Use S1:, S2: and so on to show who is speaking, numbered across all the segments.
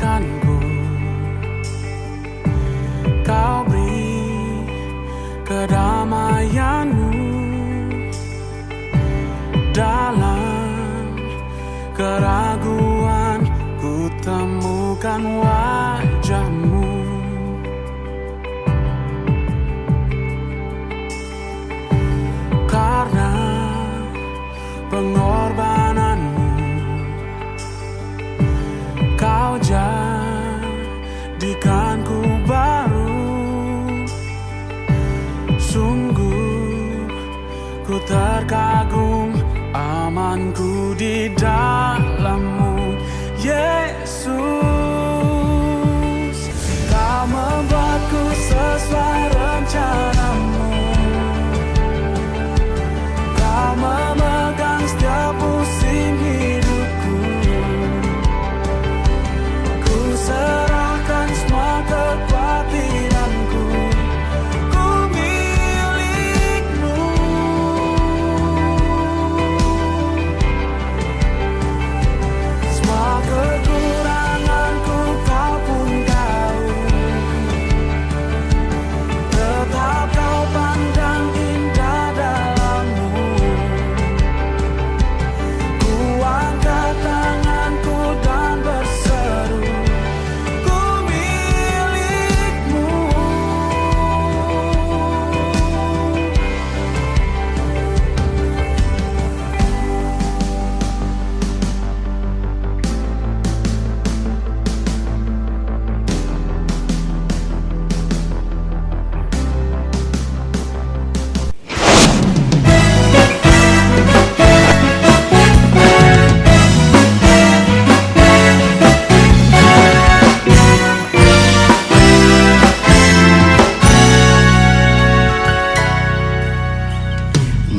S1: menyelamatkanku. Kau beri kedamaianmu dalam keraguan, ku temukan wajahmu. Karena pengorbananmu, kau jadikanku baru. Sungguh ku terkagum, amanku di dalam-Mu, Yesus. Kau membuatku sesuai rencana-Mu. Kau memegang setiap musim hidupku. Ku serahkan semua kekhawatiranku. Ku milik-Mu. Semua kekuranganku Kau pun tahu. Tetap Kau pandang indah dalam-Mu. Ku angkat tanganku dan berseru, ku milik-Mu.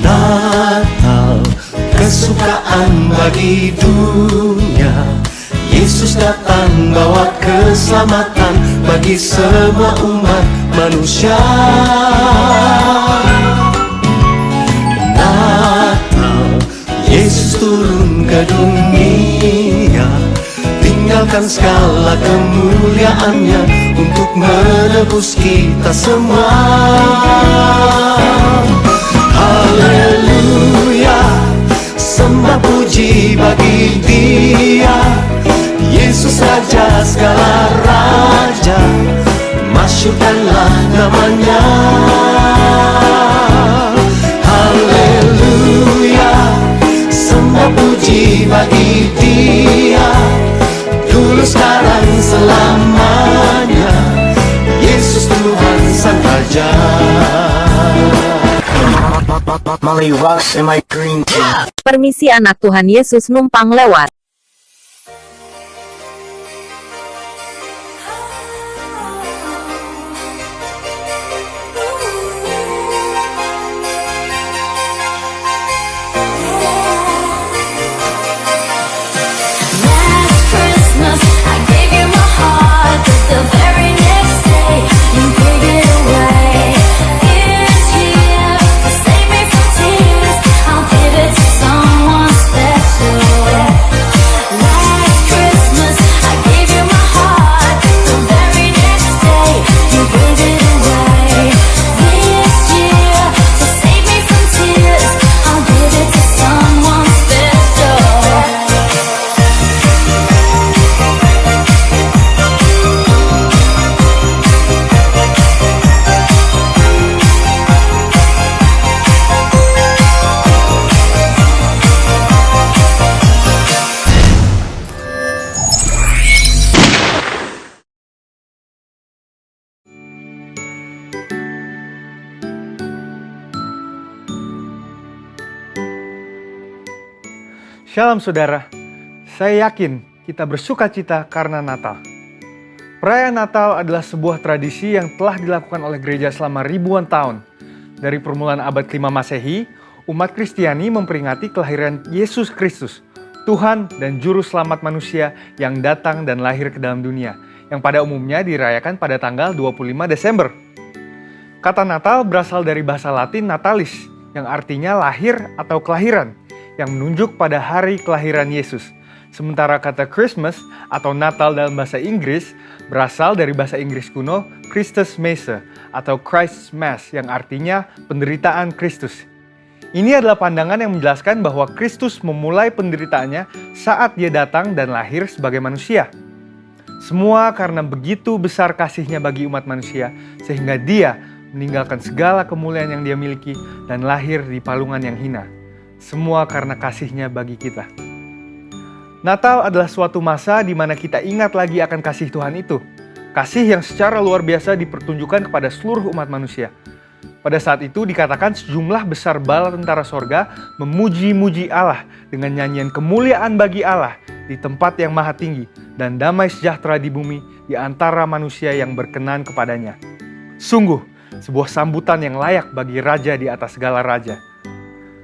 S2: Natal, kesukaan bagi dunia. Yesus datang bawa keselamatan bagi semua umat manusia. Natal, Yesus turun ke dunia, tinggalkan segala kemuliaannya untuk menebus kita semua. Haleluya, sembah puji bagi Dia, Yesus Raja segala raja, masyurkanlah namanya. Haleluya, sembah puji bagi Dia, dulu sekarang selamanya, Yesus Tuhan Sang Raja. Molly Rocks in my green tea.
S3: Permisi anak Tuhan Yesus numpang lewat.
S4: Last Christmas, I gave you my heart, but the very next day, you gave it away. This year, to save me from tears, I'll give it to someone special. Last Christmas, I gave you my heart, the very next day, you gave it away. This year, to save me from tears, I'll give it to someone special.
S5: Shalom saudara, saya yakin kita bersuka cita karena Natal. Perayaan Natal adalah sebuah tradisi yang telah dilakukan oleh gereja selama ribuan tahun. Dari permulaan abad ke-5 Masehi, umat Kristiani memperingati kelahiran Yesus Kristus, Tuhan dan Juru Selamat manusia yang datang dan lahir ke dalam dunia, yang pada umumnya dirayakan pada tanggal 25 Desember. Kata Natal berasal dari bahasa Latin natalis, yang artinya lahir atau kelahiran, yang menunjuk pada hari kelahiran Yesus. Sementara kata Christmas atau Natal dalam bahasa Inggris berasal dari bahasa Inggris kuno Christus Messe atau Christ's Mass yang artinya penderitaan Kristus. Ini adalah pandangan yang menjelaskan bahwa Kristus memulai penderitaannya saat dia datang dan lahir sebagai manusia. Semua karena begitu besar kasihnya bagi umat manusia sehingga dia meninggalkan segala kemuliaan yang dia miliki dan lahir di palungan yang hina. Semua karena kasihnya bagi kita. Natal adalah suatu masa di mana kita ingat lagi akan kasih Tuhan itu. Kasih yang secara luar biasa dipertunjukkan kepada seluruh umat manusia. Pada saat itu dikatakan sejumlah besar bala tentara sorga memuji-muji Allah dengan nyanyian kemuliaan bagi Allah di tempat yang maha tinggi dan damai sejahtera di bumi di antara manusia yang berkenan kepadanya. Sungguh, sebuah sambutan yang layak bagi raja di atas segala raja.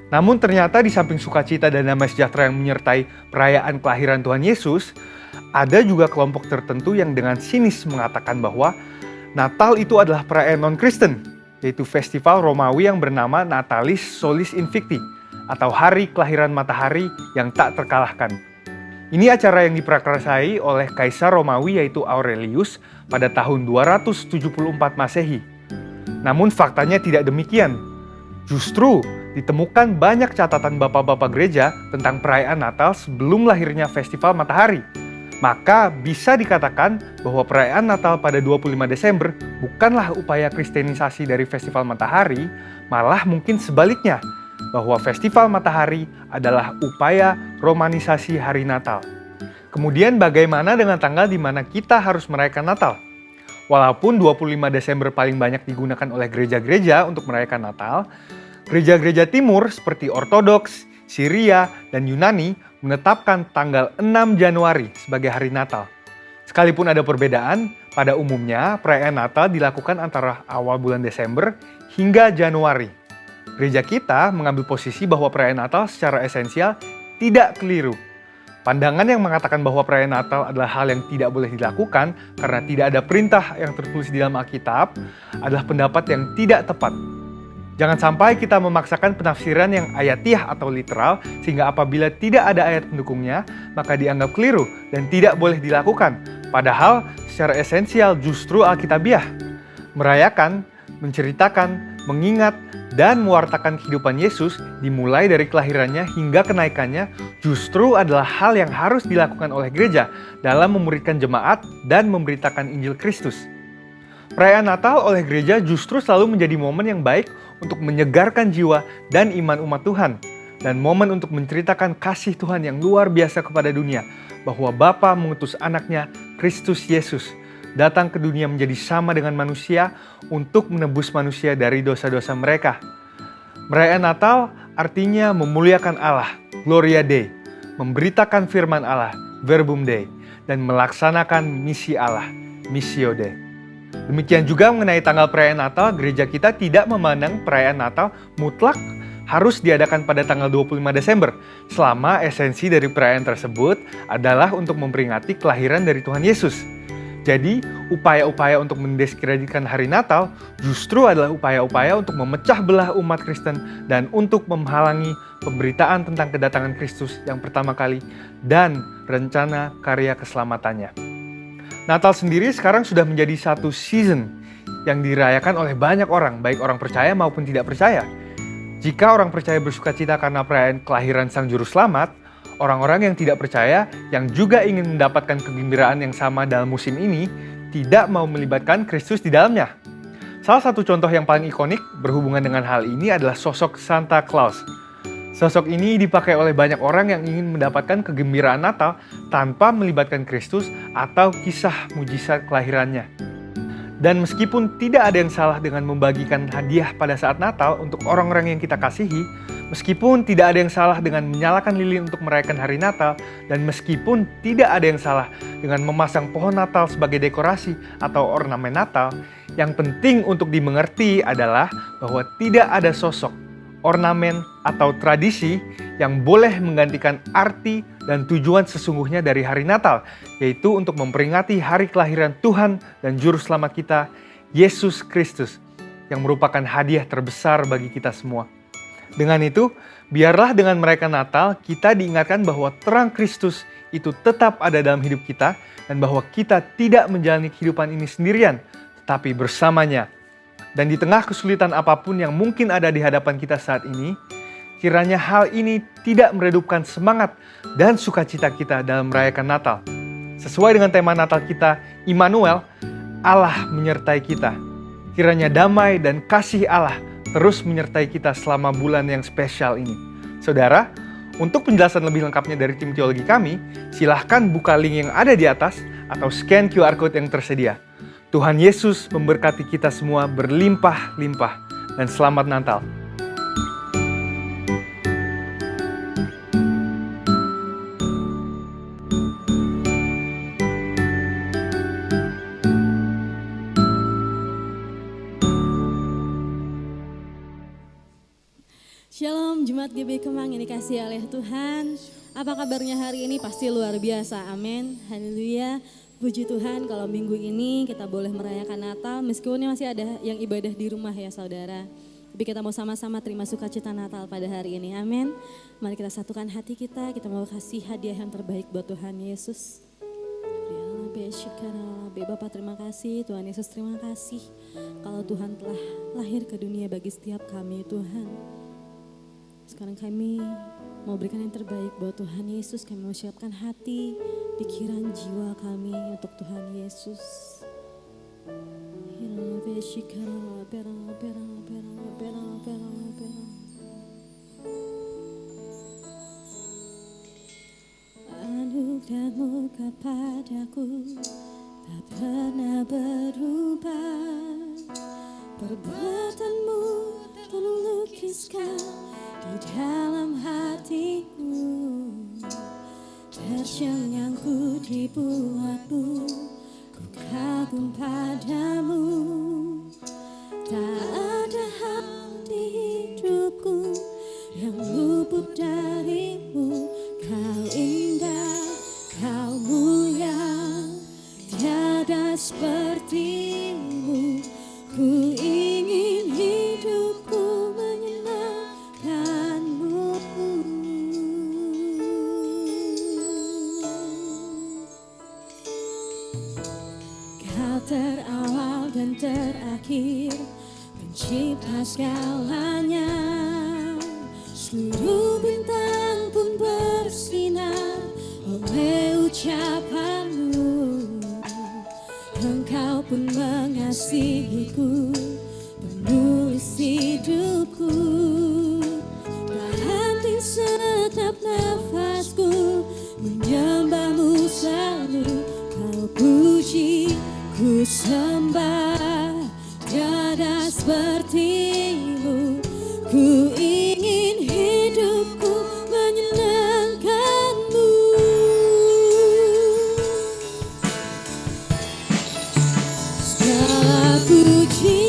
S5: Namun ternyata di samping sukacita dan damai sejahtera yang menyertai perayaan kelahiran Tuhan Yesus, ada juga kelompok tertentu yang dengan sinis mengatakan bahwa Natal itu adalah perayaan non-Kristen, yaitu festival Romawi yang bernama Natalis Solis Invicti, atau Hari Kelahiran Matahari yang tak terkalahkan. Ini acara yang diprakarsai oleh Kaisar Romawi yaitu Aurelius pada tahun 274 Masehi. Namun faktanya tidak demikian. Justru ditemukan banyak catatan bapak-bapak gereja tentang perayaan Natal sebelum lahirnya festival matahari. Maka bisa dikatakan bahwa perayaan Natal pada 25 Desember bukanlah upaya kristenisasi dari festival matahari, malah mungkin sebaliknya, bahwa festival matahari adalah upaya romanisasi hari Natal. Kemudian bagaimana dengan tanggal di mana kita harus merayakan Natal? Walaupun 25 Desember paling banyak digunakan oleh gereja-gereja untuk merayakan Natal, gereja-gereja timur seperti Ortodoks, Syria, dan Yunani menetapkan tanggal 6 Januari sebagai hari Natal. Sekalipun ada perbedaan, pada umumnya perayaan Natal dilakukan antara awal bulan Desember hingga Januari. Gereja kita mengambil posisi bahwa perayaan Natal secara esensial tidak keliru. Pandangan yang mengatakan bahwa perayaan Natal adalah hal yang tidak boleh dilakukan karena tidak ada perintah yang tertulis di dalam Alkitab adalah pendapat yang tidak tepat. Jangan sampai kita memaksakan penafsiran yang ayatiah atau literal sehingga apabila tidak ada ayat pendukungnya, maka dianggap keliru dan tidak boleh dilakukan. Padahal secara esensial justru Alkitabiah. Merayakan, menceritakan, mengingat, dan mewartakan kehidupan Yesus dimulai dari kelahirannya hingga kenaikannya justru adalah hal yang harus dilakukan oleh gereja dalam memuridkan jemaat dan memberitakan Injil Kristus. Perayaan Natal oleh gereja justru selalu menjadi momen yang baik untuk menyegarkan jiwa dan iman umat Tuhan, dan momen untuk menceritakan kasih Tuhan yang luar biasa kepada dunia, bahwa Bapa mengutus anaknya, Kristus Yesus, datang ke dunia menjadi sama dengan manusia untuk menebus manusia dari dosa-dosa mereka. Perayaan Natal artinya memuliakan Allah, Gloria Dei, memberitakan firman Allah, Verbum Dei, dan melaksanakan misi Allah, Missio Dei. Demikian juga mengenai tanggal perayaan Natal, gereja kita tidak memandang perayaan Natal mutlak harus diadakan pada tanggal 25 Desember, selama esensi dari perayaan tersebut adalah untuk memperingati kelahiran dari Tuhan Yesus. Jadi, upaya-upaya untuk mendiskreditkan hari Natal justru adalah upaya-upaya untuk memecah belah umat Kristen dan untuk menghalangi pemberitaan tentang kedatangan Kristus yang pertama kali dan rencana karya keselamatannya. Natal sendiri sekarang sudah menjadi satu season yang dirayakan oleh banyak orang, baik orang percaya maupun tidak percaya. Jika orang percaya bersukacita karena perayaan kelahiran Sang Juru Selamat, orang-orang yang tidak percaya yang juga ingin mendapatkan kegembiraan yang sama dalam musim ini tidak mau melibatkan Kristus di dalamnya. Salah satu contoh yang paling ikonik berhubungan dengan hal ini adalah sosok Santa Claus. Sosok ini dipakai oleh banyak orang yang ingin mendapatkan kegembiraan Natal tanpa melibatkan Kristus atau kisah mujizat kelahirannya. Dan meskipun tidak ada yang salah dengan membagikan hadiah pada saat Natal untuk orang-orang yang kita kasihi, meskipun tidak ada yang salah dengan menyalakan lilin untuk merayakan hari Natal, dan meskipun tidak ada yang salah dengan memasang pohon Natal sebagai dekorasi atau ornamen Natal, yang penting untuk dimengerti adalah bahwa tidak ada sosok, ornamen, atau tradisi yang boleh menggantikan arti dan tujuan sesungguhnya dari hari Natal, yaitu untuk memperingati hari kelahiran Tuhan dan Juru Selamat kita, Yesus Kristus, yang merupakan hadiah terbesar bagi kita semua. Dengan itu, biarlah dengan merayakan Natal kita diingatkan bahwa terang Kristus itu tetap ada dalam hidup kita dan bahwa kita tidak menjalani kehidupan ini sendirian, tetapi bersamanya. Dan di tengah kesulitan apapun yang mungkin ada di hadapan kita saat ini, kiranya hal ini tidak meredupkan semangat dan sukacita kita dalam merayakan Natal. Sesuai dengan tema Natal kita, Immanuel, Allah menyertai kita. Kiranya damai dan kasih Allah terus menyertai kita selama bulan yang spesial ini. Saudara, untuk penjelasan lebih lengkapnya dari tim teologi kami, silahkan buka link yang ada di atas atau scan QR Code yang tersedia. Tuhan Yesus memberkati kita semua berlimpah-limpah dan selamat Natal.
S6: Shalom Jemaat GB Kemang yang dikasihi oleh Tuhan. Apa kabarnya hari ini? Pasti luar biasa, amin, haleluya. Puji Tuhan kalau minggu ini kita boleh merayakan Natal meskipun masih ada yang ibadah di rumah ya saudara. Tapi kita mau sama-sama terima sukacita Natal pada hari ini, amin. Mari kita satukan hati kita mau kasih hadiah yang terbaik buat Tuhan Yesus. Bapak terima kasih, Tuhan Yesus terima kasih. Kalau Tuhan telah lahir ke dunia bagi setiap kami Tuhan. Sekarang kami mau berikan yang terbaik buat Tuhan Yesus. Kami mau siapkan hati, pikiran, jiwa kami untuk Tuhan Yesus. Anugerah-Mu kepadaku tak pernah berubah. Perbuatan-Mu terlukiskan di dalam hatiku. Tercengangku dibuat-Mu, ku kagum padamu. Tak ada hal di hidupku yang luput dari-Mu. Kau indah, Kau mulia, tiada seperti-Mu. Ku ingin hidupku menyenangkan-Mu. Kau terawal dan terakhir, pencipta segalanya. Seluruh bintang pun bersinar oleh ucapan-Mu. Engkau pun mengasihiku, penulis hidupku. Tak henti setiap nafasku, menyembah-Mu selalu. Kau puji, ku sembah, tiada seperti-Mu. Ku ingin hidupku menyenangkan-Mu. Segala puji,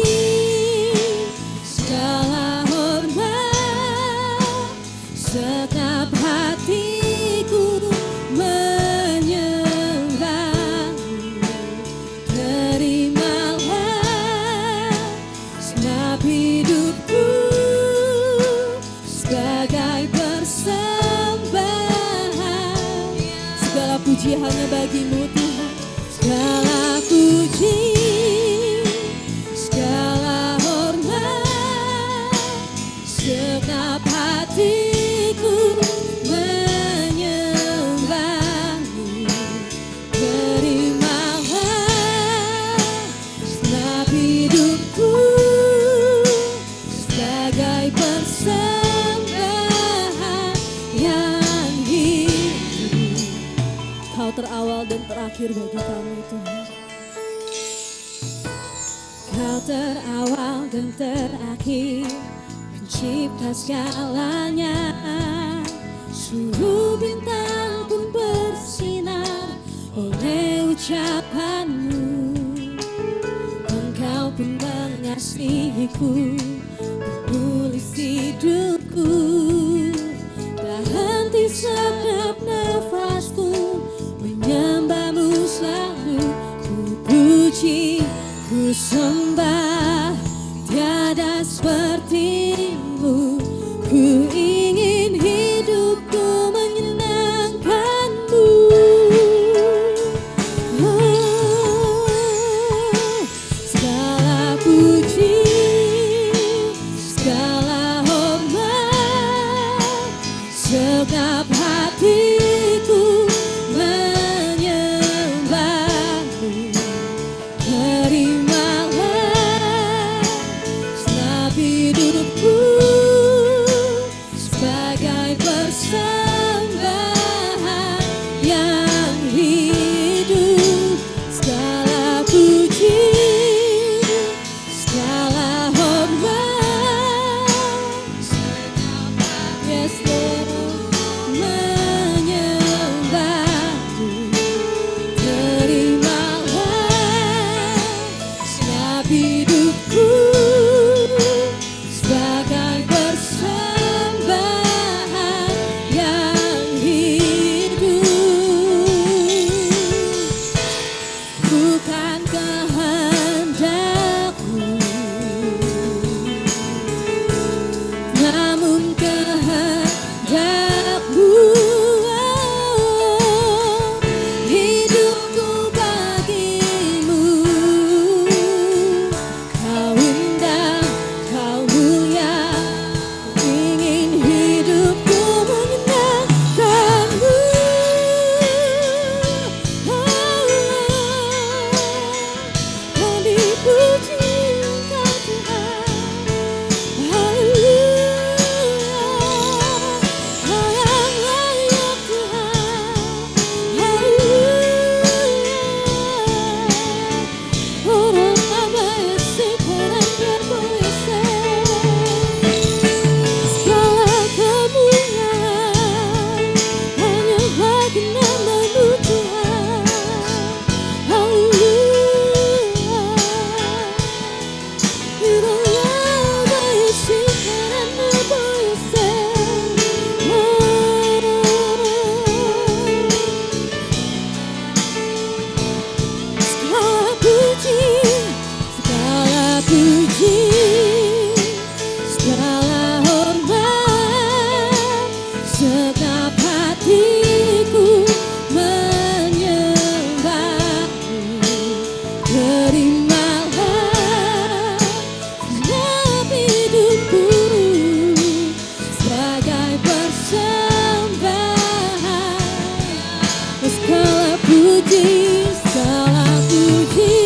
S6: segala hormat, setiap hatiku menyembah-Mu. Terimalah segenap hidupku sebagai persembahan. Segala puji hanya bagi-Mu Tuhan. Segala puji, segala hormat, segenap hatiku menyembah-Mu. Terimalah segenap hidupku sebagai persembahan yang hidup. Kau terawal dan terakhir bagi kami Tuhan. Kau terawal dan terakhir, pencipta segalanya. Seluruh bintang pun bersinar oleh ucapan-Mu. Engkau pun mengasihiku, penulis hidupku. Tak henti setiap nafasku, menyembah-Mu selalu. Ku puji, ku sembah, tiada seperti-Mu. Ku hidupku sebagai persembahan yang hidup, bukan kehendakku, namun kehendakmu. Hidupku bagimu, kau indah, kau mulia, ingin hidupku menyenangkanmu. Dan dipuji Engkau Tuhan, haleluya. Kau yang layak Tuhan, haleluya. Orang abai sekarang berpuasa, segala kemuliaan hanya bagi nama-Mu Tuhan, haleluya. Orang abai sekarang berpuasa, segala puji, segala puji, segala hormat, segenap hatiku menyembahmu. Terimalah segenap hidupku sebagai persembahan. Segala puji, segala puji,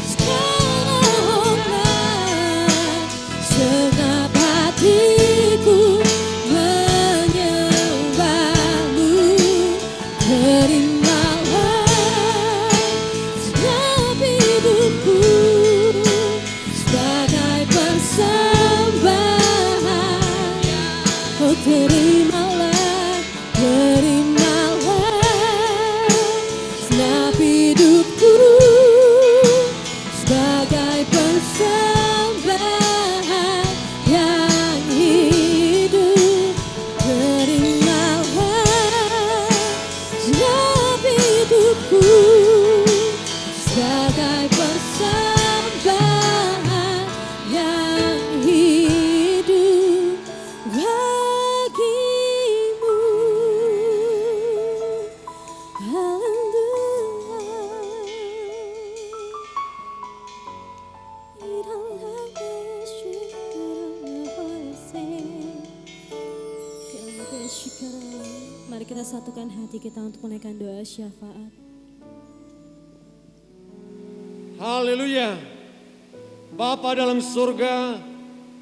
S6: segala hormat, segenap hatiku menyembahmu. Terimalah segenap hidupku sebagai persembahan. Oh terimalah, terimalah segenap hidupku sebagai persembahan yang hidup. Terimalah segenap hidupku sebagai persembahan yang hidup bagimu. Mari kita satukan hati kita untuk menaikkan doa syafaat.
S7: Haleluya. Bapa dalam surga,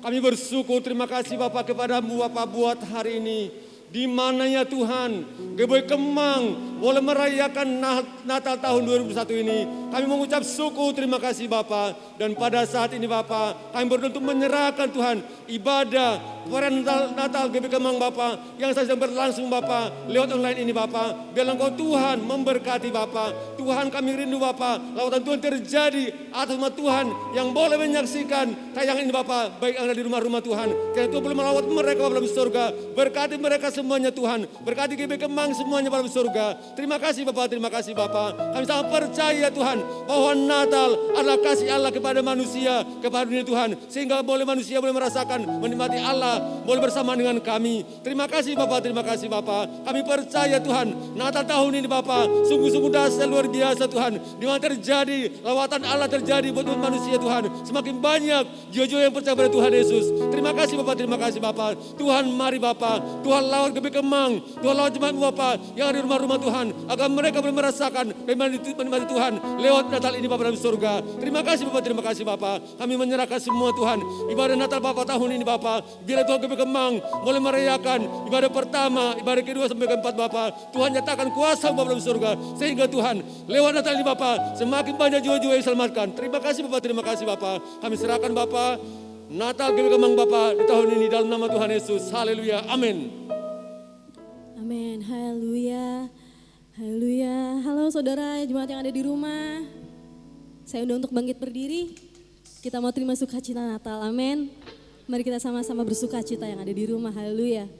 S7: kami bersyukur, terima kasih Bapa kepadamu Bapa buat hari ini. Di mana ya Tuhan, Geboy Kemang boleh merayakan Natal tahun 2001 ini. Kami mengucap syukur, terima kasih Bapa. Dan pada saat ini Bapa, kami berdoa untuk menyerahkan Tuhan ibadah perayaan Natal Geboy Kemang Bapa yang sedang berlangsung Bapa lewat online ini Bapa. Biarlah Engkau Tuhan memberkati Bapa. Tuhan kami rindu Bapa, lawatan Tuhan terjadi atas umat Tuhan yang boleh menyaksikan tayangan ini Bapa, baik yang ada di rumah-rumah Tuhan. Karena Tuhan boleh melawat mereka Bapa dalam surga. Berkati mereka semuanya Tuhan. Berkati Geboy Kemang semuanya dalam surga. Terima kasih Bapa, terima kasih Bapa. Kami sangat percaya Tuhan bahwa Natal adalah kasih Allah kepada manusia, kepada dunia Tuhan. Sehingga boleh manusia boleh merasakan, menikmati Allah, boleh bersama dengan kami. Terima kasih Bapa, terima kasih Bapa. Kami percaya Tuhan, Natal tahun ini Bapa, sungguh-sungguh dahsyat luar biasa Tuhan. Di mana terjadi, lawatan Allah terjadi buat manusia Tuhan. Semakin banyak jiwa-jiwa yang percaya pada Tuhan Yesus. Terima kasih Bapa, terima kasih Bapa. Tuhan mari Bapa, Tuhan lawat Geboy Kemang, Tuhan lawat jemaat Bapa yang ada di rumah-rumah Tuhan. Agar mereka boleh merasakan menikmati Tuhan lewat Natal ini Bapa dalam surga. Terima kasih Bapa, terima kasih Bapa. Kami menyerahkan semua Tuhan. Ibadah Natal Bapa tahun ini Bapa, biar Tuhan Geboy Kemang boleh merayakan ibadah pertama, ibadah kedua sampai keempat Bapa. Tuhan nyatakan kuasa Bapa dalam surga. Sehingga Tuhan lewat Natal ini Bapa, semakin banyak jiwa-jiwa yang diselamatkan. Terima kasih Bapa, terima kasih Bapa. Kami serahkan Bapa Natal Geboy Kemang Bapa di tahun ini dalam nama Tuhan Yesus. Haleluya, amin.
S6: Amin, haleluya, haleluya. Halo saudara jemaat yang ada di rumah. Saya undang untuk bangkit berdiri. Kita mau terima sukacita Natal, amin. Mari kita sama-sama bersukacita yang ada di rumah, haleluya.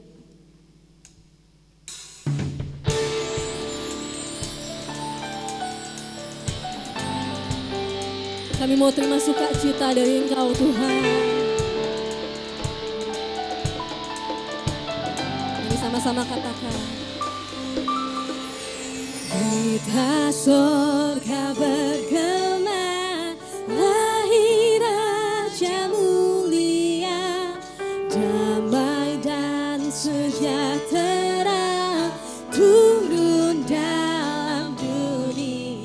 S6: Kami mau terima sukacita dari Engkau Tuhan. Mari sama-sama katakan. Kita surga bergema, lahir Raja mulia, damai dan sejahtera turun dalam dunia.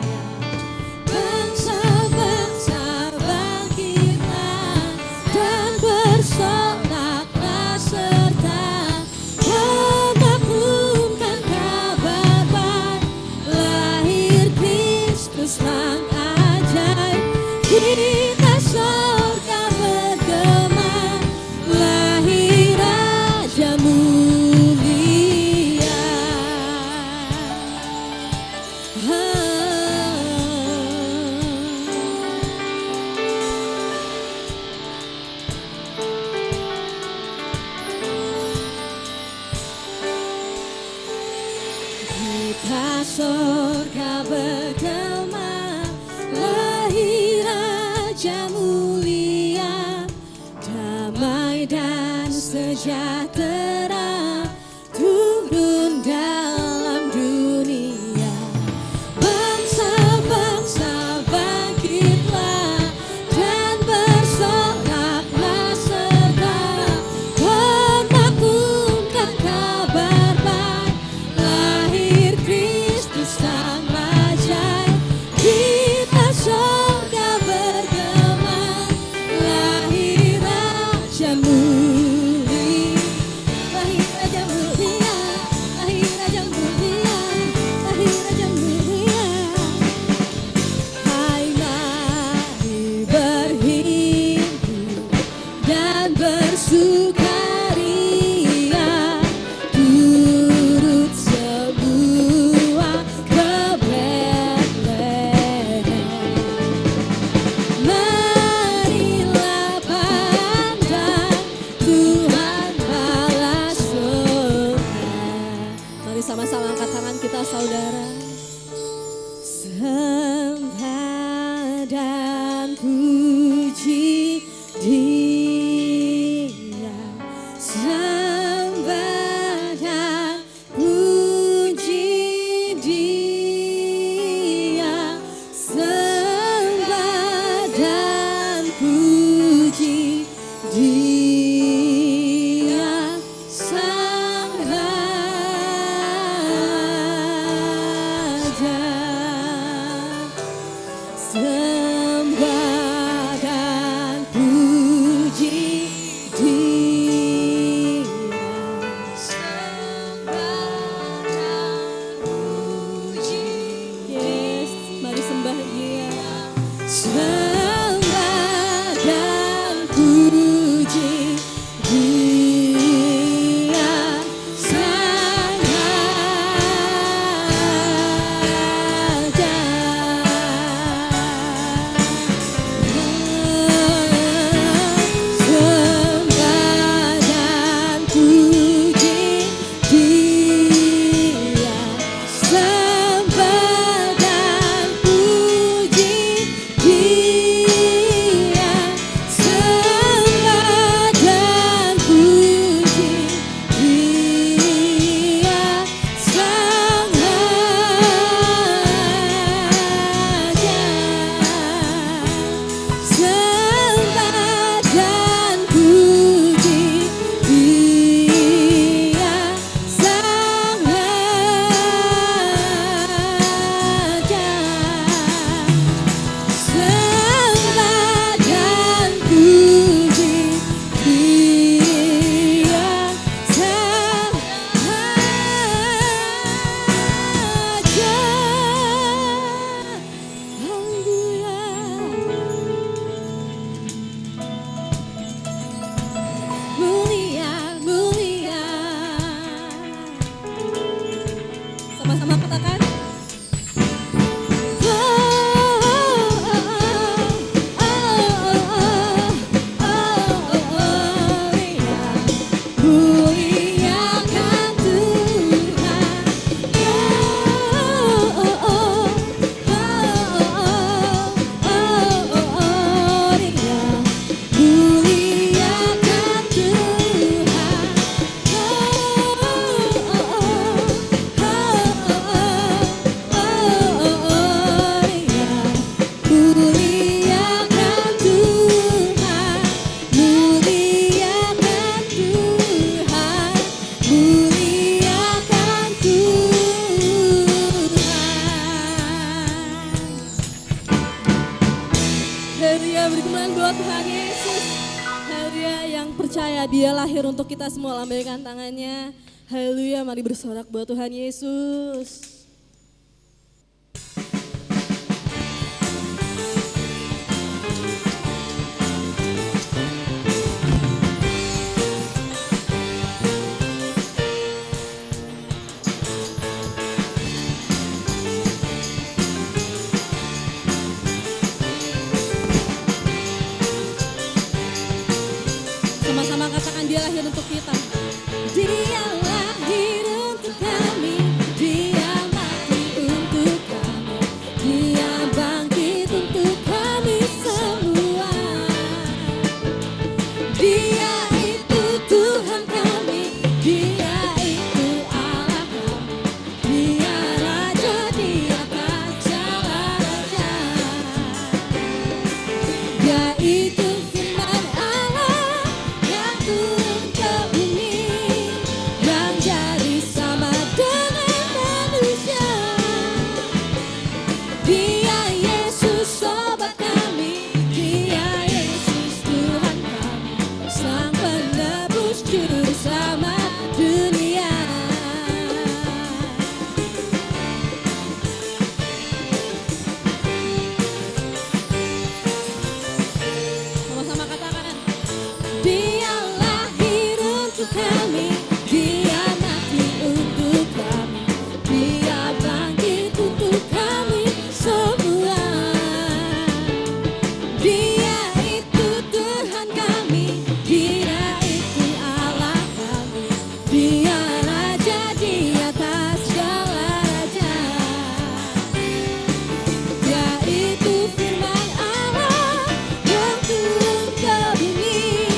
S6: Bangsa-bangsa bangkitlah dan bersoraklah serta memaklumkan kabar baik, lahir Kristus sang ajaib. Kita surga bergema, lahir Raja mulia. Kita surga bergema, lahir Raja mulia, damai dan sejahtera turun dalam dunia. Bangsa-bangsa bangkitlah dan bersoraklah serta memaklumkan kabar baik, lahir Kristus sang ajaib. Kita surga bergema, lahir Raja mulia, lahir Raja mulia, lahir Raja mulia, lahir Raja mulia. Hai mari berhimpun dan bersukaria, turut semua ke Betlehem. Marilah pandang Tuhan balas surga. Mari sama-sama angkat tangan kita saudara. Sembah dan puji Dia, sembah dan puji Dia, sembah dan puji Dia, sang Raja. Sembah dan puji Dia, sembah dan puji. Yes, mari sembah Dia. Sembah dan puji Dia, sang Raja. Sembah dan puji Dia, sembah dan puji Dia. Haleluya, beri kemuliaan buat Tuhan Yesus. Haleluya, yang percaya dia lahir untuk kita semua, lambaikan tangannya. Haleluya, mari bersorak buat Tuhan Yesus. Sama-sama katakan dia lahir untuk kita. Dia lahir untuk kami, dia mati untuk kami, dia bangkit untuk kami semua. Dia itu Tuhan kami, dia itu Allah kami, dia Raja di atas segala raja. Dia itu firman Allah yang turun ke bumi, yang jadi sama dengan manusia. Dia Yesus sobat kami, dia Yesus Tuhan kami, Sang penebus juru selamat dunia. Sama-sama katakan, dia lahir untuk kami, dia mati untuk kami, dia bangkit untuk kami semua. Dia itu Tuhan kami, dia itu Allah kami, dia Raja di atas segala raja. Dia itu firman Allah yang turun ke bumi,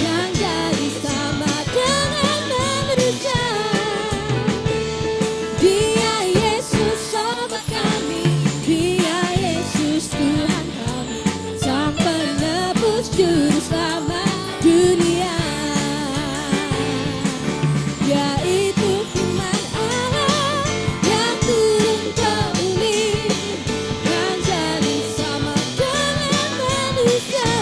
S6: yang jadi sama dengan manusia. Dia Yesus sobat kami, dia Yesus Tuhan kami, Sang penebus juru selamat dunia. Dia itu firman Allah yang turun ke bumi, yang jadi sama dengan manusia.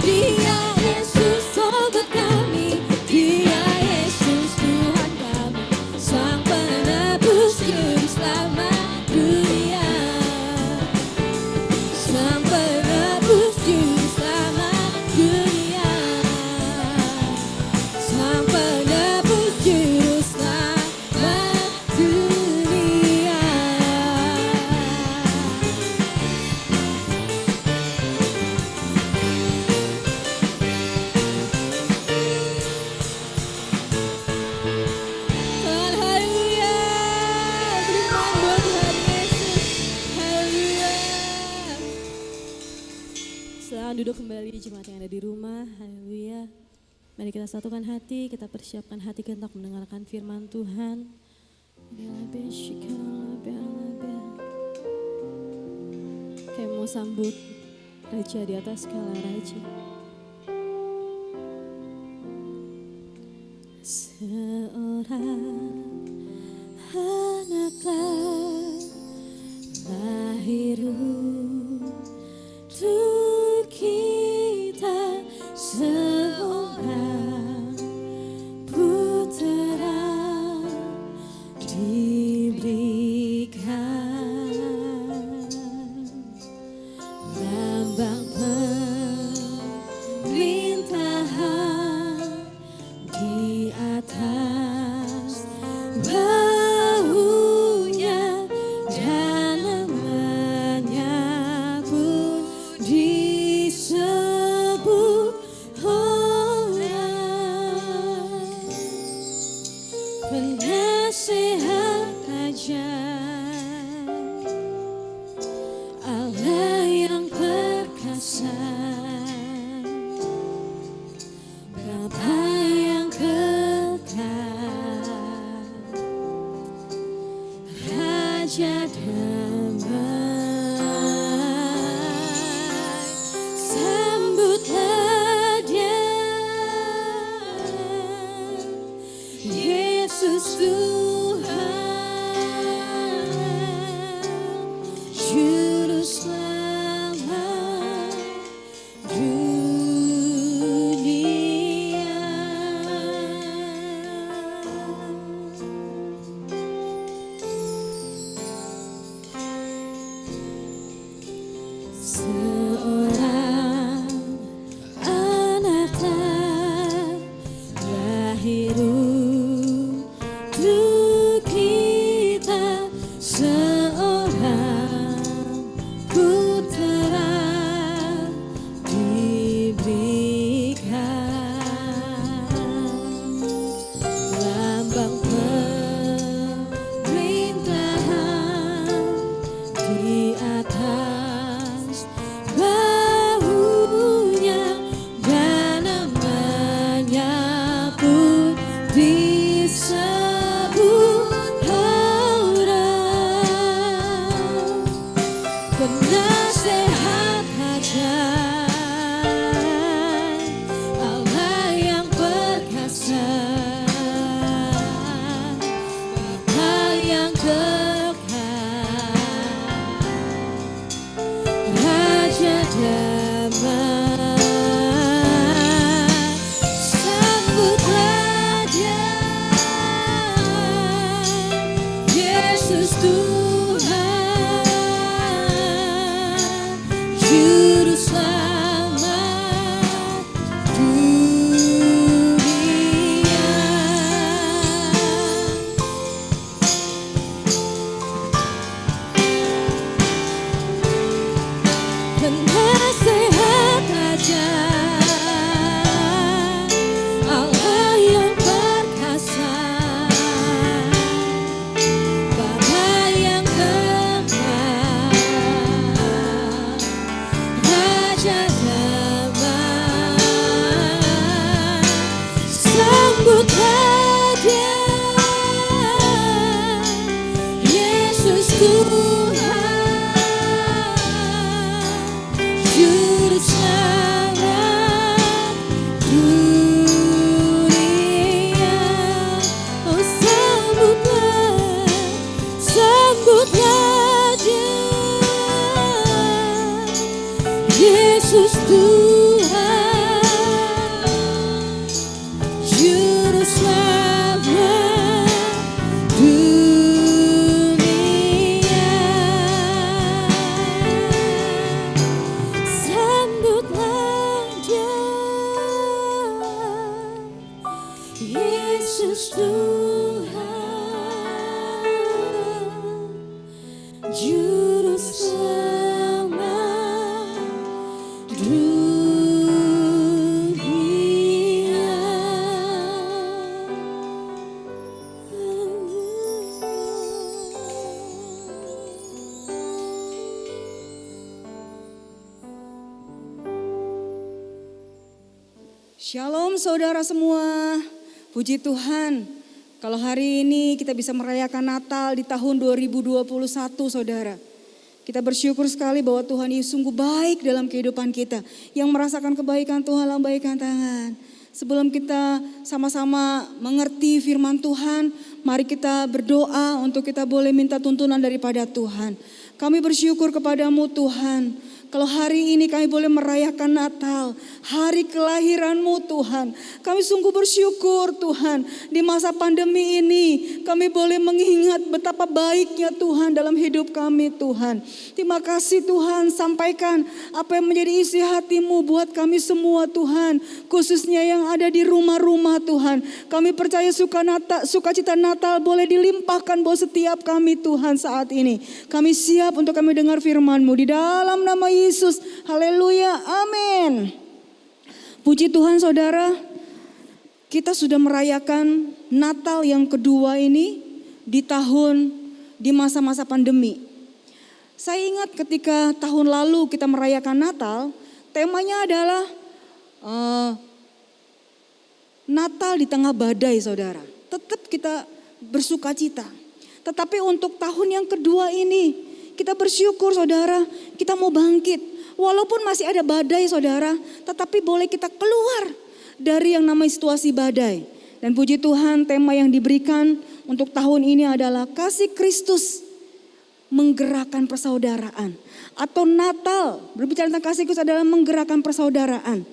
S6: Dia Yesus sobat kami, dia Yesus Tuhan kami, Sang penebus juru selamat dunia. Sang penebus juru selamat dunia. Sang penebus juru selamat dunia. Tuhan, haleluya. Berikan buat Tuhan Yesus. Haleluya. Silakan duduk kembali jemaat yang ada di rumah. Haleluya. Mari kita satukan hati, kita persiapkan hati kita untuk mendengarkan firman Tuhan. Kayak mau sambut Raja di atas segala raja. Seorang anaklah lahir untuk kita, seorang putera diberikan, lambang pemerintahan di atas bahunya, dan namanya pun disebut orang penasehat raja, Allah yang perkasa, seorang anak lahir untuk kita, seorang putra diberikan, lambang pemerintahan di atas bahunya, dan namanya pun disebut orang penasehat hajat, Allah yang perkasa, Allah yang kekal, Raja damai. Sambutlah Dia, Yesus Tuhan, Juru Selamat dunia. Penasehat hajat, Allah yang perkasa, Bapa yang kekal, Raja damai. Sambutlah Dia, Yesus Tuhan, Juru Selamat dunia. Oh sambutlah Dia, Yesus Tuhan, Juru Selamat dunia. Sambutlah Dia, Yesus Tuhan, Juru Selamat dunia.
S8: Shalom saudara semua, puji Tuhan. Kalau hari ini kita bisa merayakan Natal di tahun 2021 saudara. Kita bersyukur sekali bahwa Tuhan Yesus sungguh baik dalam kehidupan kita. Yang merasakan kebaikan Tuhan, lambaikan tangan. Sebelum kita sama-sama mengerti firman Tuhan, mari kita berdoa untuk kita boleh minta tuntunan daripada Tuhan. Kami bersyukur kepadamu Tuhan. Kalau hari ini kami boleh merayakan Natal, hari kelahiran-Mu Tuhan. Kami sungguh bersyukur Tuhan, di masa pandemi ini kami boleh mengingat betapa baiknya Tuhan dalam hidup kami Tuhan. Terima kasih Tuhan, sampaikan apa yang menjadi isi hati-Mu buat kami semua Tuhan. Khususnya yang ada di rumah-rumah Tuhan. Kami percaya sukacita Natal boleh dilimpahkan buat setiap kami Tuhan saat ini. Kami siap untuk kami dengar firman-Mu di dalam nama Yesus. Haleluya, amin. Puji Tuhan saudara, kita sudah merayakan Natal yang kedua ini di masa-masa pandemi. Saya ingat ketika tahun lalu kita merayakan Natal, temanya adalah Natal di tengah badai saudara. Tetap kita bersukacita. Tetapi untuk tahun yang kedua ini, kita bersyukur saudara, kita mau bangkit. Walaupun masih ada badai saudara, tetapi boleh kita keluar dari yang namanya situasi badai. Dan puji Tuhan, tema yang diberikan untuk tahun ini adalah kasih Kristus menggerakkan persaudaraan. Atau Natal, berbicara tentang kasih Kristus adalah menggerakkan persaudaraan.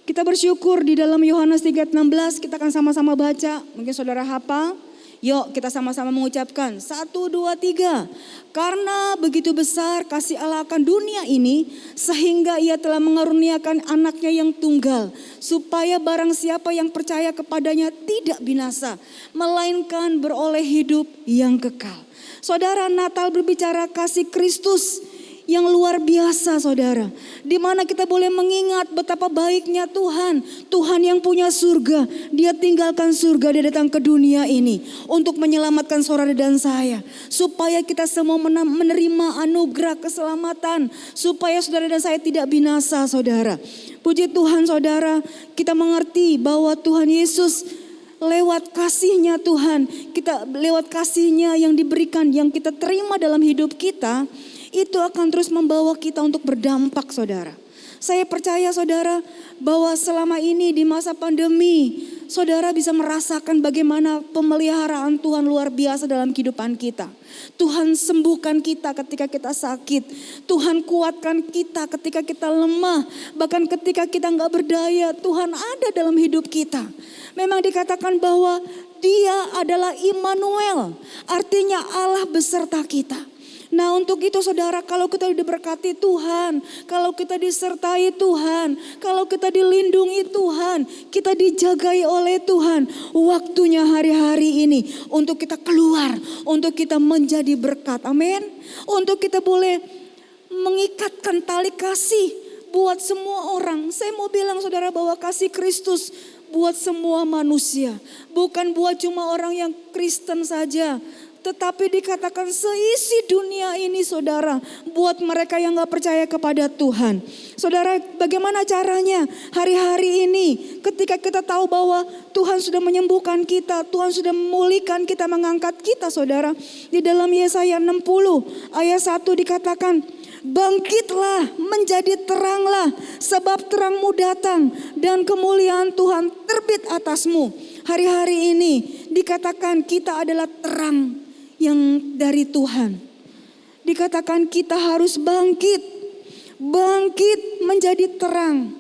S8: Kita bersyukur di dalam Yohanes 3:16, kita akan sama-sama baca, mungkin saudara hafal. Yuk kita sama-sama mengucapkan 1, 2, 3. Karena begitu besar kasih Allah akan dunia ini sehingga ia telah mengaruniakan anaknya yang tunggal. Supaya barang siapa yang percaya kepadanya tidak binasa. Melainkan beroleh hidup yang kekal. Saudara, Natal berbicara kasih Kristus yang luar biasa saudara. Di mana kita boleh mengingat betapa baiknya Tuhan. Tuhan yang punya surga. Dia tinggalkan surga, dia datang ke dunia ini. Untuk menyelamatkan saudara dan saya. Supaya kita semua menerima anugerah keselamatan. Supaya saudara dan saya tidak binasa saudara. Puji Tuhan saudara, kita mengerti bahwa Tuhan Yesus lewat kasihnya Tuhan. Lewat kasihnya yang diberikan, yang kita terima dalam hidup kita. Itu akan terus membawa kita untuk berdampak saudara. Saya percaya saudara bahwa selama ini di masa pandemi saudara bisa merasakan bagaimana pemeliharaan Tuhan luar biasa dalam kehidupan kita. Tuhan sembuhkan kita ketika kita sakit. Tuhan kuatkan kita ketika kita lemah. Bahkan ketika kita gak berdaya, Tuhan ada dalam hidup kita. Memang dikatakan bahwa Dia adalah Immanuel, artinya Allah beserta kita. Nah untuk itu saudara, kalau kita diberkati Tuhan, kalau kita disertai Tuhan, kalau kita dilindungi Tuhan, kita dijagai oleh Tuhan, waktunya hari-hari ini untuk kita keluar, untuk kita menjadi berkat, amin. Untuk kita boleh mengikatkan tali kasih buat semua orang. Saya mau bilang saudara bahwa kasih Kristus buat semua manusia, bukan buat cuma orang yang Kristen saja. Tetapi dikatakan seisi dunia ini saudara, buat mereka yang gak percaya kepada Tuhan. Saudara, bagaimana caranya hari-hari ini ketika kita tahu bahwa Tuhan sudah menyembuhkan kita, Tuhan sudah memulihkan kita, mengangkat kita saudara. Di dalam Yesaya 60 ayat 1 dikatakan, bangkitlah menjadi teranglah, sebab terangmu datang dan kemuliaan Tuhan terbit atasmu. Hari-hari ini dikatakan kita adalah terang yang dari Tuhan. Dikatakan kita harus bangkit menjadi terang.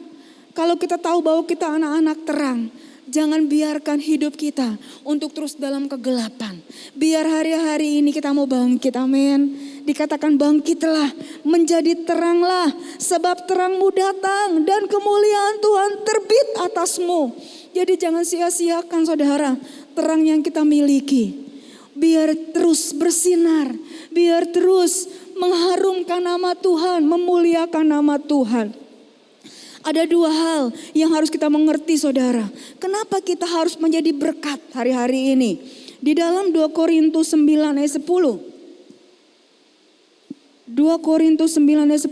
S8: Kalau kita tahu bahwa kita anak-anak terang, jangan biarkan hidup kita untuk terus dalam kegelapan. Biar hari-hari ini kita mau bangkit, amin. Dikatakan bangkitlah, menjadi teranglah, sebab terangmu datang dan kemuliaan Tuhan terbit atasmu. Jadi jangan sia-siakan saudara terang yang kita miliki. Biar terus bersinar, biar terus mengharumkan nama Tuhan, memuliakan nama Tuhan. Ada dua hal yang harus kita mengerti saudara. Kenapa kita harus menjadi berkat hari-hari ini? Di dalam 2 Korintus 9 ayat 10. 2 Korintus 9 ayat 10,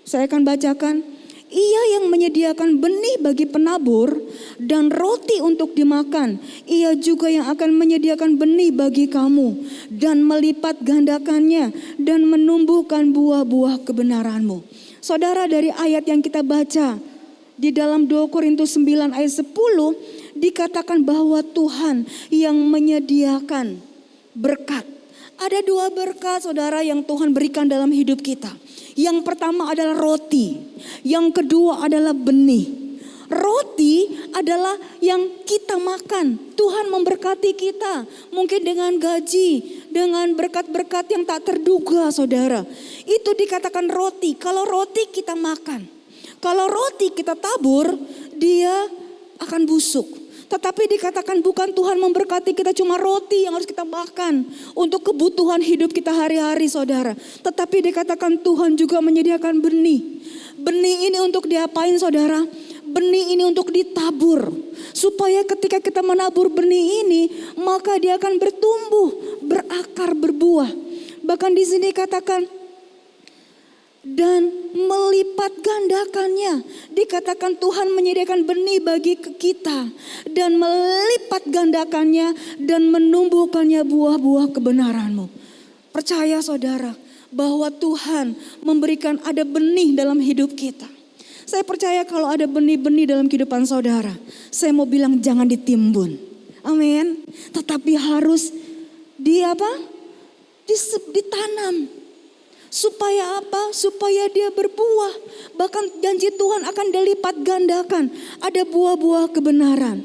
S8: saya akan bacakan. Ia yang menyediakan benih bagi penabur dan roti untuk dimakan. Ia juga yang akan menyediakan benih bagi kamu dan melipat gandakannya dan menumbuhkan buah-buah kebenaranmu. Saudara, dari ayat yang kita baca di dalam 2 Korintus 9 ayat 10 dikatakan bahwa Tuhan yang menyediakan berkat. Ada dua berkat saudara yang Tuhan berikan dalam hidup kita. Yang pertama adalah roti, yang kedua adalah benih. Roti adalah yang kita makan. Tuhan memberkati kita, mungkin dengan gaji, dengan berkat-berkat yang tak terduga saudara. Itu dikatakan roti. Kalau roti kita makan, kalau roti kita tabur, dia akan busuk. Tetapi dikatakan bukan Tuhan memberkati kita cuma roti yang harus kita makan untuk kebutuhan hidup kita hari-hari saudara. Tetapi dikatakan Tuhan juga menyediakan benih. Benih ini untuk diapain saudara? Benih ini untuk ditabur. Supaya ketika kita menabur benih ini, maka dia akan bertumbuh, berakar, berbuah. Bahkan di sini katakan dan melipat gandakannya. Dikatakan Tuhan menyediakan benih bagi kita dan melipat gandakannya dan menumbuhkannya buah-buah kebenaranmu. Percaya saudara bahwa Tuhan memberikan ada benih dalam hidup kita. Saya percaya kalau ada benih-benih dalam kehidupan saudara, saya mau bilang jangan ditimbun. Amin. Tetapi harus ditanam. Supaya apa? Supaya dia berbuah. Bahkan janji Tuhan akan dilipat gandakan. Ada buah-buah kebenaran.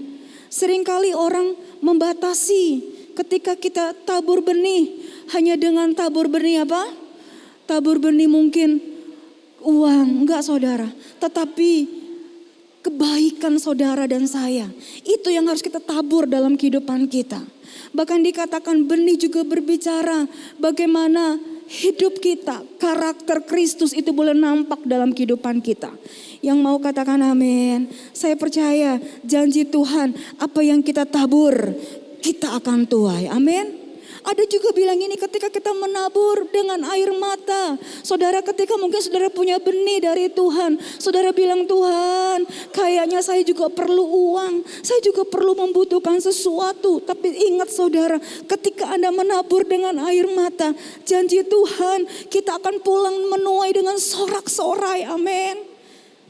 S8: Seringkali orang membatasi ketika kita tabur benih, hanya dengan tabur benih apa? Tabur benih mungkin uang, enggak saudara. Tetapi kebaikan saudara dan saya, itu yang harus kita tabur dalam kehidupan kita. Bahkan dikatakan benih juga berbicara bagaimana hidup kita, karakter Kristus itu boleh nampak dalam kehidupan kita. Yang mau katakan amin. Saya percaya janji Tuhan, apa yang kita tabur, kita akan tuai. Amin. Ada juga bilang ini, ketika kita menabur dengan air mata. Saudara, ketika mungkin saudara punya benih dari Tuhan. Saudara bilang, Tuhan kayaknya saya juga perlu uang. Saya juga perlu membutuhkan sesuatu. Tapi ingat saudara, ketika Anda menabur dengan air mata, janji Tuhan kita akan pulang menuai dengan sorak-sorai. Amin.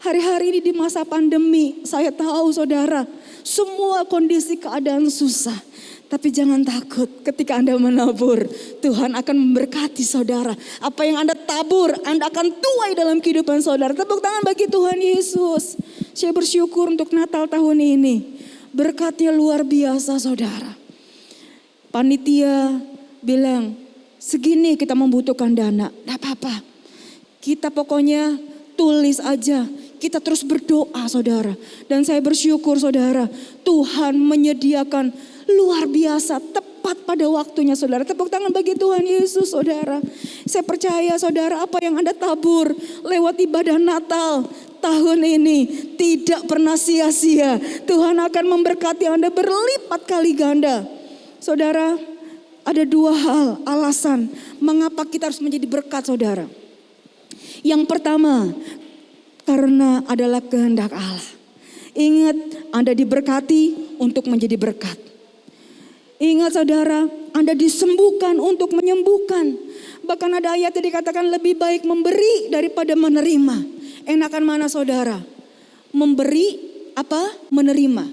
S8: Hari-hari ini di masa pandemi, saya tahu saudara, semua kondisi keadaan susah. Tapi jangan takut, ketika Anda menabur, Tuhan akan memberkati saudara. Apa yang Anda tabur, Anda akan tuai dalam kehidupan saudara. Tepuk tangan bagi Tuhan Yesus. Saya bersyukur untuk Natal tahun ini. Berkatnya luar biasa saudara. Panitia bilang, segini kita membutuhkan dana. Tidak apa-apa. Kita pokoknya tulis aja. Kita terus berdoa saudara. Dan saya bersyukur saudara, Tuhan menyediakan luar biasa, tepat pada waktunya saudara. Tepuk tangan bagi Tuhan Yesus saudara. Saya percaya saudara, apa yang Anda tabur lewat ibadah Natal tahun ini tidak pernah sia-sia. Tuhan akan memberkati Anda berlipat kali ganda. Saudara, ada dua hal alasan mengapa kita harus menjadi berkat saudara. Yang pertama, karena adalah kehendak Allah. Ingat, Anda diberkati untuk menjadi berkat. Ingat saudara, Anda disembuhkan untuk menyembuhkan. Bahkan ada ayat yang dikatakan lebih baik memberi daripada menerima. Enakan mana saudara? Memberi apa? Menerima.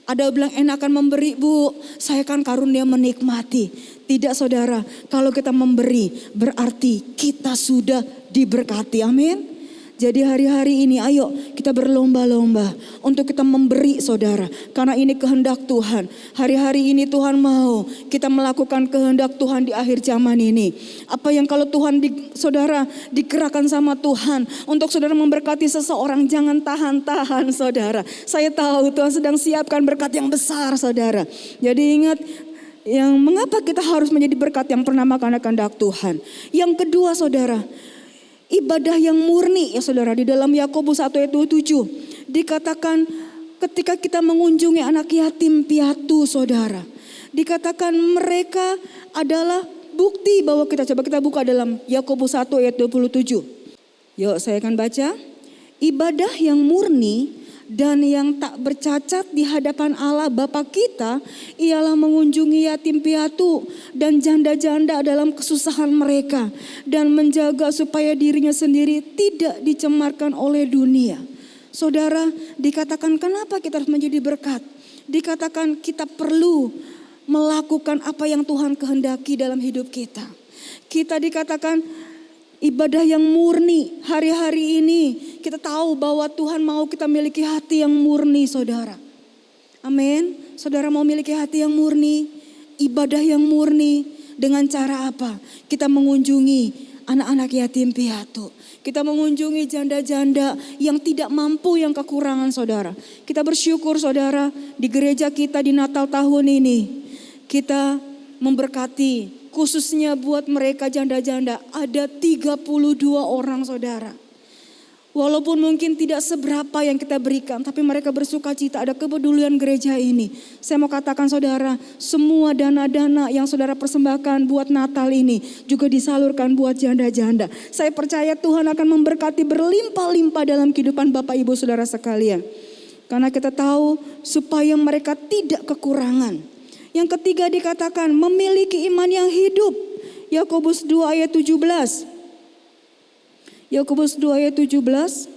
S8: Ada bilang enakan memberi, Bu, saya kan karunia menikmati. Tidak saudara, kalau kita memberi berarti kita sudah diberkati. Amin. Jadi hari-hari ini ayo kita berlomba-lomba untuk kita memberi saudara. Karena ini kehendak Tuhan. Hari-hari ini Tuhan mau kita melakukan kehendak Tuhan di akhir zaman ini. Apa yang kalau Tuhan saudara digerakkan sama Tuhan untuk saudara memberkati seseorang, jangan tahan-tahan saudara. Saya tahu Tuhan sedang siapkan berkat yang besar saudara. Jadi ingat, yang mengapa kita harus menjadi berkat yang pertama karena kehendak Tuhan. Yang kedua saudara, ibadah yang murni ya saudara. Di dalam Yakobus 1 ayat 27 dikatakan ketika kita mengunjungi anak yatim piatu saudara. Dikatakan mereka adalah bukti bahwa kita, coba kita buka dalam Yakobus 1 ayat 27. Yuk saya akan baca. Ibadah yang murni dan yang tak bercacat di hadapan Allah Bapa kita ialah mengunjungi yatim piatu dan janda-janda dalam kesusahan mereka dan menjaga supaya dirinya sendiri tidak dicemarkan oleh dunia. Saudara, dikatakan kenapa kita harus menjadi berkat? Dikatakan kita perlu melakukan apa yang Tuhan kehendaki dalam hidup kita. Kita dikatakan ibadah yang murni. Hari-hari ini kita tahu bahwa Tuhan mau kita miliki hati yang murni saudara. Amin. Saudara mau miliki hati yang murni, ibadah yang murni dengan cara apa? Kita mengunjungi anak-anak yatim piatu. Kita mengunjungi janda-janda yang tidak mampu, yang kekurangan saudara. Kita bersyukur saudara, di gereja kita di Natal tahun ini kita memberkati khususnya buat mereka janda-janda ada 32 orang saudara. Walaupun mungkin tidak seberapa yang kita berikan, tapi mereka bersuka cita, ada kepedulian gereja ini. Saya mau katakan saudara, semua dana-dana yang saudara persembahkan buat Natal ini juga disalurkan buat janda-janda. Saya percaya Tuhan akan memberkati berlimpah-limpah dalam kehidupan Bapak Ibu Saudara sekalian. Karena kita tahu supaya mereka tidak kekurangan. Yang ketiga dikatakan memiliki iman yang hidup. Yakobus 2 ayat 17. Yakobus 2 ayat 17.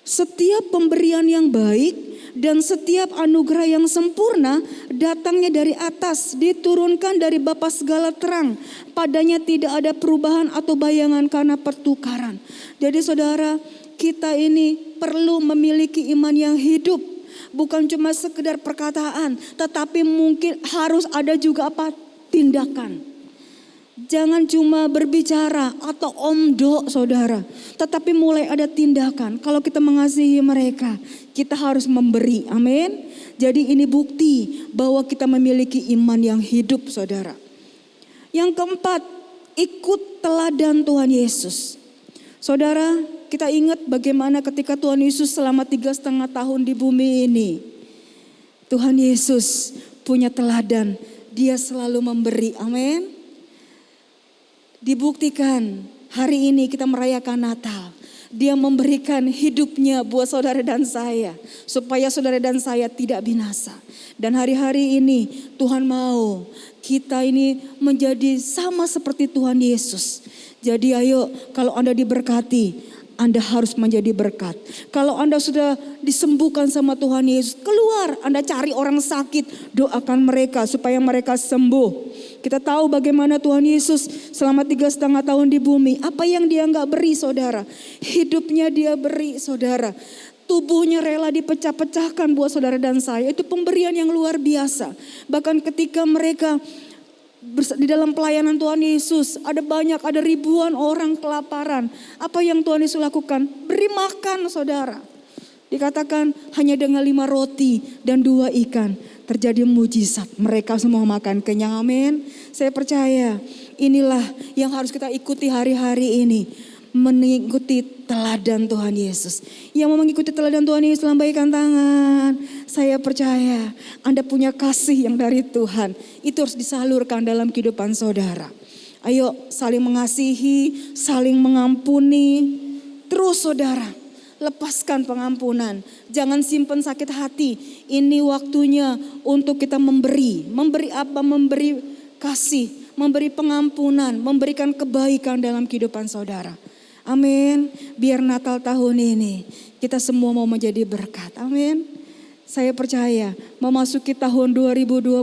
S8: Setiap pemberian yang baik dan setiap anugerah yang sempurna datangnya dari atas, diturunkan dari Bapa segala terang. Padanya tidak ada perubahan atau bayangan karena pertukaran. Jadi saudara, kita ini perlu memiliki iman yang hidup. Bukan cuma sekedar perkataan, tetapi mungkin harus ada juga apa? Tindakan. Jangan cuma berbicara atau omdo saudara. Tetapi mulai ada tindakan. Kalau kita mengasihi mereka, kita harus memberi. Amin. Jadi ini bukti bahwa kita memiliki iman yang hidup saudara. Yang keempat, ikut teladan Tuhan Yesus. Saudara, kita ingat bagaimana ketika Tuhan Yesus selama 3,5 tahun di bumi ini. Tuhan Yesus punya teladan, dia selalu memberi, amin. Dibuktikan hari ini kita merayakan Natal. Dia memberikan hidupnya buat saudara dan saya. Supaya saudara dan saya tidak binasa. Dan hari-hari ini Tuhan mau kita ini menjadi sama seperti Tuhan Yesus. Jadi ayo kalau Anda diberkati, Anda harus menjadi berkat. Kalau Anda sudah disembuhkan sama Tuhan Yesus, keluar Anda cari orang sakit, doakan mereka supaya mereka sembuh. Kita tahu bagaimana Tuhan Yesus selama 3,5 tahun di bumi. Apa yang dia nggak beri saudara? Hidupnya dia beri saudara. Tubuhnya rela dipecah-pecahkan buat saudara dan saya. Itu pemberian yang luar biasa. Bahkan ketika mereka di dalam pelayanan Tuhan Yesus, ada ribuan orang kelaparan. Apa yang Tuhan Yesus lakukan? Beri makan saudara. Dikatakan hanya dengan 5 roti dan 2 ikan. Terjadi mujizat. Mereka semua makan kenyang, amin. Saya percaya inilah yang harus kita ikuti hari-hari ini. Mengikuti teladan Tuhan Yesus. Yang mau mengikuti teladan Tuhan Yesus, lambaikan tangan. Saya percaya Anda punya kasih yang dari Tuhan. Itu harus disalurkan dalam kehidupan saudara. Ayo saling mengasihi, saling mengampuni. Terus saudara, lepaskan pengampunan. Jangan simpan sakit hati. Ini waktunya untuk kita memberi. Memberi apa? Memberi kasih, memberi pengampunan, memberikan kebaikan dalam kehidupan saudara. Amin. Biar Natal tahun ini kita semua mau menjadi berkat. Amin. Saya percaya memasuki tahun 2022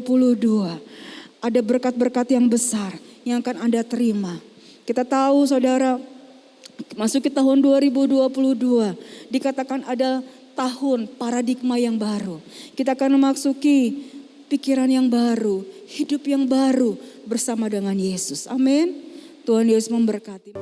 S8: ada berkat-berkat yang besar yang akan Anda terima. Kita tahu saudara, masuki tahun 2022 dikatakan ada tahun paradigma yang baru. Kita akan memasuki pikiran yang baru, hidup yang baru bersama dengan Yesus. Amin. Tuhan Yesus memberkati.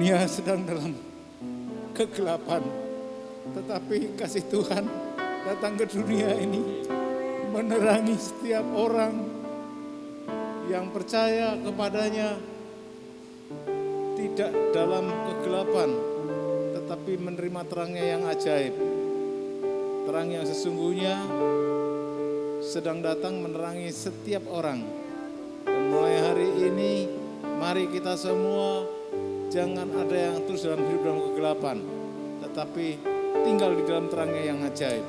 S9: dunia sedang dalam kegelapan, tetapi kasih Tuhan datang ke dunia ini menerangi setiap orang yang percaya kepadanya, tidak dalam kegelapan, tetapi menerima terangnya yang ajaib. Terang yang sesungguhnya sedang datang menerangi setiap orang. Dan mulai hari ini, mari kita semua jangan ada yang terus hidup dalam kegelapan, tetapi tinggal di dalam terangnya yang ajaib.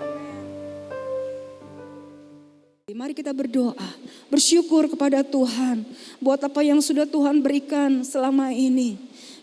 S8: Mari kita berdoa, bersyukur kepada Tuhan buat apa yang sudah Tuhan berikan selama ini.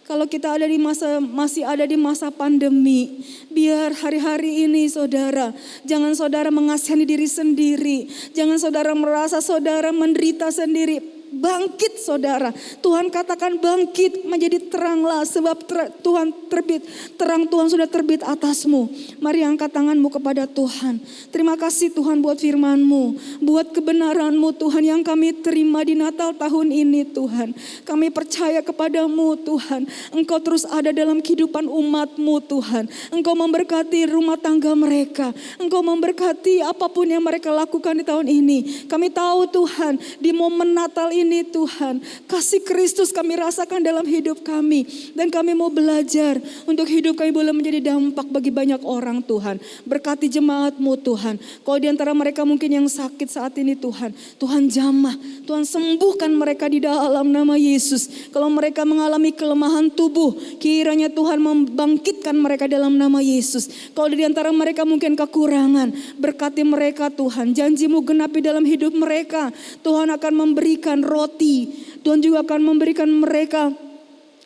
S8: Kalau kita ada di masih ada di masa pandemi, biar hari-hari ini saudara, jangan saudara mengasihani diri sendiri, jangan saudara merasa saudara menderita sendiri. Bangkit saudara, Tuhan katakan bangkit menjadi teranglah sebab Tuhan terbit, terang Tuhan sudah terbit atasmu. Mari angkat tanganmu kepada Tuhan. Terima kasih Tuhan buat firman-Mu, buat kebenaran-Mu Tuhan yang kami terima di Natal tahun ini Tuhan. Kami percaya kepadamu Tuhan, Engkau terus ada dalam kehidupan umat-Mu Tuhan. Engkau memberkati rumah tangga mereka, Engkau memberkati apapun yang mereka lakukan di tahun ini. Kami tahu Tuhan, di momen Natal ini Tuhan, kasih Kristus kami rasakan dalam hidup kami. Dan kami mau belajar untuk hidup kami boleh menjadi dampak bagi banyak orang Tuhan. Berkati jemaat-Mu Tuhan. Kalau di antara mereka mungkin yang sakit saat ini Tuhan, Tuhan jamah, Tuhan sembuhkan mereka di dalam nama Yesus. Kalau mereka mengalami kelemahan tubuh, kiranya Tuhan membangkitkan mereka dalam nama Yesus. Kalau di antara mereka mungkin kekurangan, berkati mereka Tuhan. Janji-Mu genapi dalam hidup mereka. Tuhan akan memberikan roti, Tuhan juga akan memberikan mereka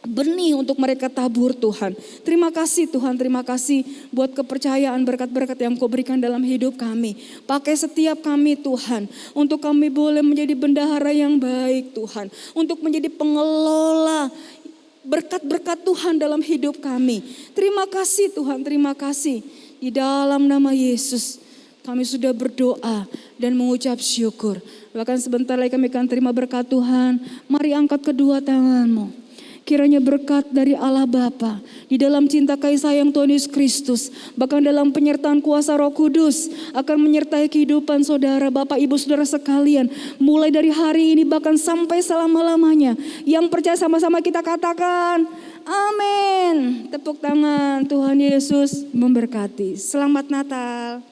S8: benih untuk mereka tabur Tuhan. Terima kasih Tuhan, terima kasih buat kepercayaan berkat-berkat yang Kau berikan dalam hidup kami. Pakai setiap kami Tuhan, untuk kami boleh menjadi bendahara yang baik Tuhan. Untuk menjadi pengelola berkat-berkat Tuhan dalam hidup kami. Terima kasih Tuhan, terima kasih. Di dalam nama Yesus kami sudah berdoa dan mengucap syukur. Bahkan sebentar lagi kami akan terima berkat Tuhan. Mari angkat kedua tanganmu. Kiranya berkat dari Allah Bapa, di dalam cinta kasih sayang Tuhan Yesus Kristus, bahkan dalam penyertaan kuasa Roh Kudus akan menyertai kehidupan saudara, Bapak, Ibu, saudara sekalian. Mulai dari hari ini bahkan sampai selama-lamanya. Yang percaya sama-sama kita katakan, amin. Tepuk tangan, Tuhan Yesus memberkati. Selamat Natal.